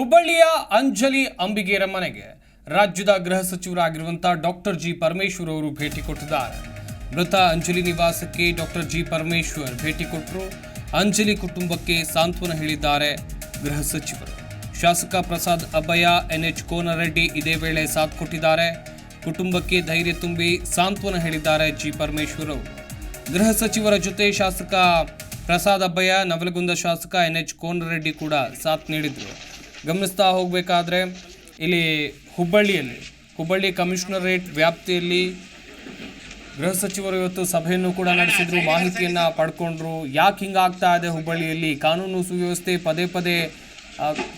ಹುಬ್ಬಳ್ಳಿಯ ಅಂಜಲಿ ಅಂಬಿಗೇರ ಮನೆಗೆ ರಾಜ್ಯದ ಗೃಹ ಸಚಿವರಾಗಿರುವಂತಹ ಡಾಕ್ಟರ್ ಜಿ ಪರಮೇಶ್ವರ್ ಅವರು ಭೇಟಿ ಕೊಟ್ಟಿದ್ದಾರೆ. ಮೃತ ಅಂಜಲಿ ನಿವಾಸಕ್ಕೆ ಡಾಕ್ಟರ್ ಜಿ ಪರಮೇಶ್ವರ್ ಭೇಟಿ ಕೊಟ್ಟರು. ಅಂಜಲಿ ಕುಟುಂಬಕ್ಕೆ ಸಾಂತ್ವನ ಹೇಳಿದ್ದಾರೆ ಗೃಹ ಸಚಿವರು. ಶಾಸಕ ಪ್ರಸಾದ್ ಅಬ್ಬಯ್ಯ, NH ಕೋನರೆಡ್ಡಿ ಇದೇ ವೇಳೆ ಸಾಥ್ ಕೊಟ್ಟಿದ್ದಾರೆ. ಕುಟುಂಬಕ್ಕೆ ಧೈರ್ಯ ತುಂಬಿ ಸಾಂತ್ವನ ಹೇಳಿದ್ದಾರೆ ಜಿ ಪರಮೇಶ್ವರ್ ಅವರು. ಗೃಹ ಸಚಿವರ ಜೊತೆ ಶಾಸಕ ಪ್ರಸಾದ್ ಅಬ್ಬಯ್ಯ, ನವಲಗುಂದ ಶಾಸಕ NH ಕೋನರೆಡ್ಡಿ ಕೂಡ ಸಾಥ್ ನೀಡಿದರು. ಗಮನಿಸ್ತಾ ಹೋಗಬೇಕಾದ್ರೆ ಇಲ್ಲಿ ಹುಬ್ಬಳ್ಳಿ ಕಮಿಷನರೇಟ್ ವ್ಯಾಪ್ತಿಯಲ್ಲಿ ಗೃಹ ಸಚಿವರು ಇವತ್ತು ಸಭೆಯನ್ನು ಕೂಡ ನಡೆಸಿದ್ರು. ಮಾಹಿತಿಯನ್ನು ಪಡ್ಕೊಂಡ್ರು. ಯಾಕೆ ಹಿಂಗಾಗ್ತಾ ಇದೆ ಹುಬ್ಬಳ್ಳಿಯಲ್ಲಿ, ಕಾನೂನು ಸುವ್ಯವಸ್ಥೆ ಪದೇ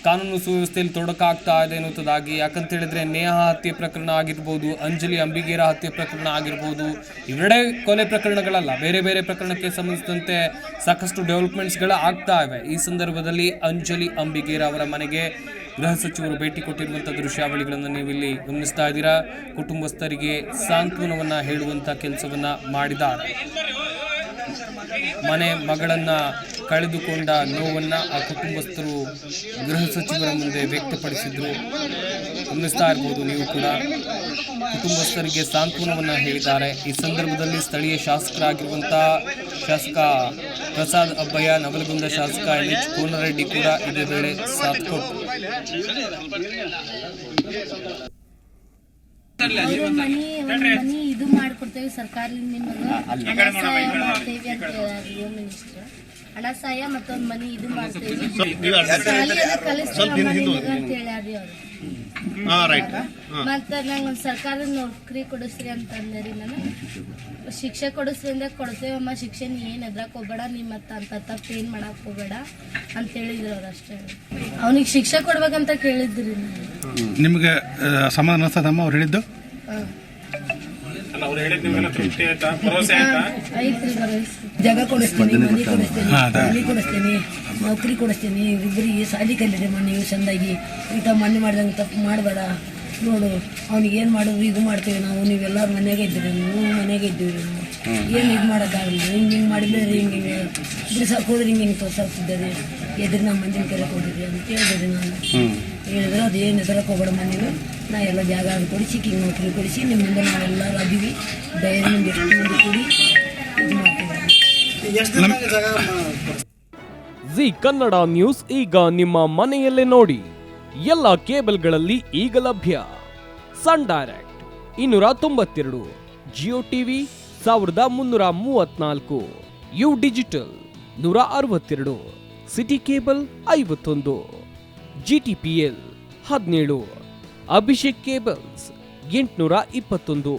ಕಾನೂನು ಸುವ್ಯವಸ್ಥೆಯಲ್ಲಿ ತೊಡಕಾಗ್ತಾ ಇದೆ ಅನ್ನೋದಾಗಿ. ಯಾಕಂತ ಹೇಳಿದ್ರೆ ನೇಹಾ ಹತ್ಯೆ ಪ್ರಕರಣ ಆಗಿರ್ಬೋದು, ಅಂಜಲಿ ಅಂಬಿಗೇರ ಹತ್ಯೆ ಪ್ರಕರಣ ಆಗಿರ್ಬೋದು, ಇವೆರಡೇ ಕೊಲೆ ಪ್ರಕರಣಗಳಲ್ಲ, ಬೇರೆ ಬೇರೆ ಪ್ರಕರಣಕ್ಕೆ ಸಂಬಂಧಿಸಿದಂತೆ ಸಾಕಷ್ಟು ಡೆವಲಪ್ಮೆಂಟ್ಸ್ಗಳು ಆಗ್ತಾ ಇವೆ. ಈ ಸಂದರ್ಭದಲ್ಲಿ ಅಂಜಲಿ ಅಂಬಿಗೇರ ಅವರ ಮನೆಗೆ ಗೃಹ ಸಚಿವರು ಭೇಟಿ ಕೊಟ್ಟಿರುವಂಥ ದೃಶ್ಯಾವಳಿಗಳನ್ನು ನೀವು ಇಲ್ಲಿ ಗಮನಿಸ್ತಾ ಇದ್ದೀರಾ. ಕುಟುಂಬಸ್ಥರಿಗೆ ಸಾಂತ್ವನವನ್ನು ಹೇಳುವಂಥ ಕೆಲಸವನ್ನು ಮಾಡಿದ್ದಾರೆ. ಮಗಳನ್ನ ಕಳೆದುಕೊಂಡ ನೋವನ್ನು ಆ ಕುಟುಂಬಸ್ಥರು ಗೃಹ ಸಚಿವರ ಮುಂದೆ ವ್ಯಕ್ತಪಡಿಸಿದ್ರು. ಗಮನಿಸ್ತಾ ಇರ್ಬೋದು ನೀವು ಕೂಡ. ಕುಟುಂಬಸ್ಥರಿಗೆ ಸಾಂತ್ವನವನ್ನು ಹೇಳಿದ್ದಾರೆ. ಈ ಸಂದರ್ಭದಲ್ಲಿ ಸ್ಥಳೀಯ ಶಾಸಕರಾಗಿರುವಂಥ ಶಾಸಕ ಪ್ರಸಾದ್ ಅಬ್ಬಯ್ಯ, ನವಲಗುಂದ ಶಾಸಕ NH ಕೋನರೆಡ್ಡಿ ಕೂಡ ಇದೇ ವೇಳೆ ಸಾಥ್ ಕೊಟ್ಟರು. ಮನಿ ಇದು ಮಾಡ್ಕೊಡ್ತೇವೆ ಸರ್ಕಾರದಿಂದ, ನಿಮಗೆ ಹಣ ಸಹಾಯ ಮಾಡ್ತೇವೆ ಅಂತ ಹೇಳಿದ್ರು ಹೋಮ್ ಮಿನಿಸ್ಟರ್. ಹಣ ಸಹಾಯ ಮತ್ತೊಂದು ಮನಿ ಇದು ಮಾಡ್ತೇವೆ, ಕಲಿಸ್ತೀವಿ ಅಂತ ಹೇಳ್ಯಾರಿ ಅವ್ರು. ಮತ್ತ ನಂಗೆ ಒಂದು ಸರ್ಕಾರದ ನೌಕರಿ ಕೊಡಿಸ್ರಿ ಅಂತ ಅಂದೇರಿ. ನಾನು ಶಿಕ್ಷೆ ಕೊಡಿಸ್ರಿ ಅಂದ್ರೆ ಕೊಡ್ತೇವಮ್ಮ, ಶಿಕ್ಷೆ ನೀ ಏನ್ ಎದ್ರಾಕ್ ಹೋಗ್ಬೇಡ, ನೀ ಮತ್ತ ಅಂತ ತಪ್ಪು ಏನ್ ಮಾಡಕ್ ಹೋಗ್ಬೇಡ ಅಂತ ಹೇಳಿದ್ರು ಅವ್ರು. ಅಷ್ಟೇ ಅವನಿಗೆ ಶಿಕ್ಷೆ ಕೊಡ್ಬೇಕಂತ ಕೇಳಿದ್ರಿ. ನಿಮ್ಗೆ ಸಮಾಧಾನ ಅನ್ಸದಮ್ಮ ಅವ್ರು ಹೇಳಿದ್ದು? ಜಾಗ ಕೊಡಿಸ್ತೀನಿ, ಮನೆ ಕೊಡಿಸ್ತೀನಿ, ನೌಕರಿ ಕೊಡಿಸ್ತೀನಿ, ಇಬ್ಬರಿಗೆ ಸಾಲಿ ಕಲಿದೆ ನೀವು ಚಂದಾಗಿ, ಇಂಥ ಮನೆ ಮಾಡ್ದಂಗೆ ತಪ್ಪು ಮಾಡಬೇಡ ನೋಡು, ಅವ್ನಿಗೆ ಏನು ಮಾಡೋದು ಇದು ಮಾಡ್ತೀವಿ ನಾವು, ನೀವೆಲ್ಲರೂ ಮನೆಯಾಗೆ ಇದ್ದೀರಿ, ನೀವು ಮನೆಯಾಗೆ ಇದ್ದೀವಿ, ನಾವು ಏನು ಇದು ಮಾಡೋಕ್ಕಾಗಲ್ಲ, ಹಿಂಗೆ ಮಾಡಿದ್ರೆ ಹಿಂಗೆ ಬಿಡಿಸಕ್ಕೆ ಹೋದ್ರೆ ಹಿಂಗೆ ತೋರ್ಸಾಕ್ತಿದ್ದಾರೆ, ಎದುರು ನಮ್ಮ ಮಂದಿನ ಕರೆ ಕೊಟ್ಟಿದ್ರಿ ಅಂತ ಹೇಳಿದ್ರಿ. ನಾನು ಹೇಳಿದ್ರೆ ಅದು ಏನು ಎದುರಕ್ಕೆ ಹೋಗ್ಬೇಡ, ಮನೇಲಿ ನಾ ಎಲ್ಲ ಜಾಗ ಕೊಡಿಸಿ, ಹಿಂಗೆ ನೌಕರಿ ಕೊಡಿಸಿ, ನಿಮ್ಮಿಂದ ನಾವೆಲ್ಲರೂ ಅದೀವಿ, ಧೈರ್ಯದಿಂದ ಎಷ್ಟು ಮಂದಿ ಕೂಡಿ ಇದು ಮಾಡ್ತೀವಿ. ಜಿ ಕನ್ನಡ ನ್ಯೂಸ್ ಈಗ ನಿಮ್ಮ ಮನೆಯಲ್ಲೇ ನೋಡಿ. ಎಲ್ಲ ಕೇಬಲ್ಗಳಲ್ಲಿ ಈಗ ಲಭ್ಯ. Sun Direct 292, Jio TV 1334, U digital 162, city cable 51, GTPL 17, Abhishek cables 821,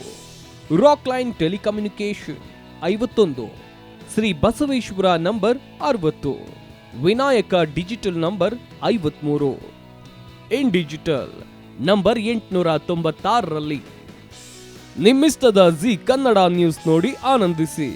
Rock Line telecommunication 51, Shri Basaveshwara number 60, Vinayaka digital number 53, in digital number 896ರಲ್ಲಿ. ನಿಮ್ಮಿಷ್ಟದ ಜಿ ಕನ್ನಡ ನ್ಯೂಸ್ ನೋಡಿ ಆನಂದಿಸಿ.